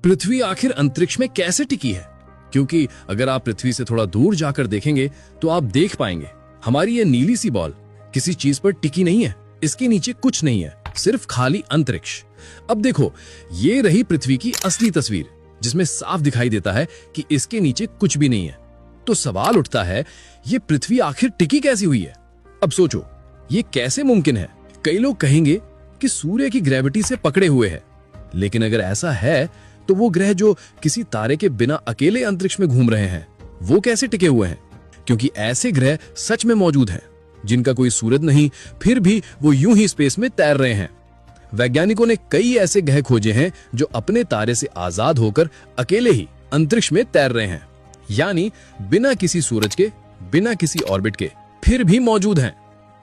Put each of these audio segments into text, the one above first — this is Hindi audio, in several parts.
पृथ्वी आखिर अंतरिक्ष में कैसे टिकी है? क्योंकि अगर आप पृथ्वी से थोड़ा दूर जाकर देखेंगे तो आप देख पाएंगे हमारी ये नीली सी बॉल किसी चीज पर टिकी नहीं है। इसके नीचे कुछ नहीं है, सिर्फ खाली अंतरिक्ष। अब देखो, ये रही पृथ्वी की असली तस्वीर, जिसमें साफ दिखाई देता है कि इसके नीचे कुछ भी नहीं है। तो सवाल उठता है, ये पृथ्वी आखिर टिकी कैसी हुई है? अब सोचो, ये कैसे मुमकिन है? कई लोग कहेंगे कि सूर्य की ग्रेविटी से पकड़े हुए है, लेकिन अगर ऐसा है तो वो ग्रह जो किसी तारे के बिना अकेले अंतरिक्ष में घूम रहे हैं, वो कैसे टिके हुए हैं? क्योंकि ऐसे ग्रह सच में मौजूद हैं, जिनका कोई सूरज नहीं, फिर भी वो यूं ही स्पेस में तैर रहे हैं। वैज्ञानिकों ने कई ऐसे ग्रह खोजे हैं जो अपने तारे से आजाद होकर अकेले ही अंतरिक्ष में तैर रहे हैं, यानी बिना किसी सूरज के, बिना किसी ऑर्बिट के, फिर भी मौजूद हैं।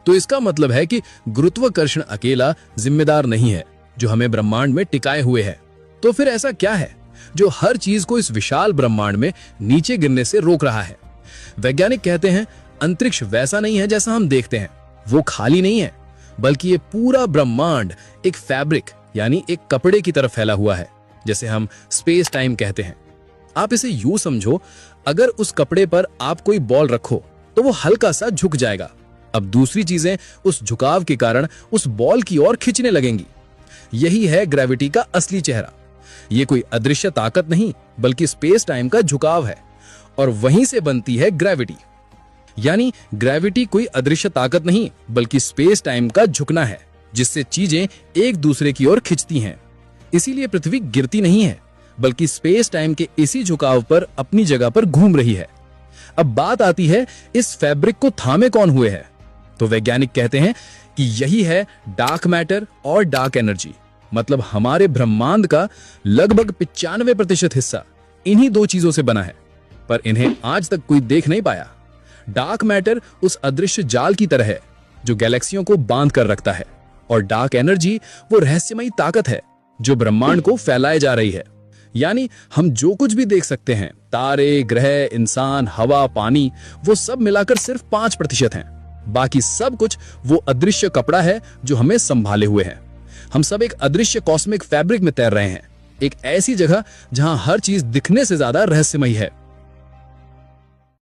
तो इसका मतलब है कि गुरुत्वाकर्षण अकेला जिम्मेदार नहीं है जो हमें ब्रह्मांड में टिकाए हुए है। तो फिर ऐसा क्या है जो हर चीज को इस विशाल ब्रह्मांड में नीचे गिरने से रोक रहा है? वैज्ञानिक कहते हैं, अंतरिक्ष वैसा नहीं है जैसा हम देखते हैं। वो खाली नहीं है, बल्कि ये पूरा ब्रह्मांड एक फैब्रिक यानी एक कपड़े की तरफ फैला हुआ है, जैसे हम स्पेस टाइम कहते हैं। आप इसे यूं समझो, अगर उस कपड़े पर आप कोई बॉल रखो तो वो हल्का सा झुक जाएगा। अब दूसरी चीजें उस झुकाव के कारण उस बॉल की ओर खींचने लगेंगी। यही है ग्रेविटी का असली चेहरा। ये कोई अदृश्य ताकत नहीं, बल्कि स्पेस टाइम का झुकाव है, और वहीं से बनती है ग्रेविटी। यानी ग्रेविटी कोई अदृश्य ताकत नहीं, बल्कि स्पेस टाइम का झुकना है, जिससे चीजें एक दूसरे की ओर खिंचती हैं। इसीलिए पृथ्वी गिरती नहीं है, बल्कि स्पेस टाइम के इसी झुकाव पर अपनी जगह पर घूम रही है। अब बात आती है, इस फैब्रिक को थामे कौन हुए है? तो वैज्ञानिक कहते हैं कि यही है डार्क मैटर और डार्क एनर्जी। मतलब हमारे ब्रह्मांड का लगभग 95% हिस्सा इन्हीं दो चीजों से बना है, पर इन्हें आज तक कोई देख नहीं पाया। डार्क मैटर उस अदृश्य जाल की तरह है जो गैलेक्सियों को बांध कर रखता है, और डार्क एनर्जी वो रहस्यमयी ताकत है जो ब्रह्मांड को फैलाए जा रही है। यानी हम जो कुछ भी देख सकते हैं, तारे, ग्रह, इंसान, हवा, पानी, वो सब मिलाकर सिर्फ 5% हैं। बाकी सब कुछ वो अदृश्य कपड़ा है जो हमें संभाले हुए है। हम सब एक अदृश्य कॉस्मिक फैब्रिक में तैर रहे हैं, एक ऐसी जगह जहां हर चीज दिखने से ज्यादा रहस्यमयी है।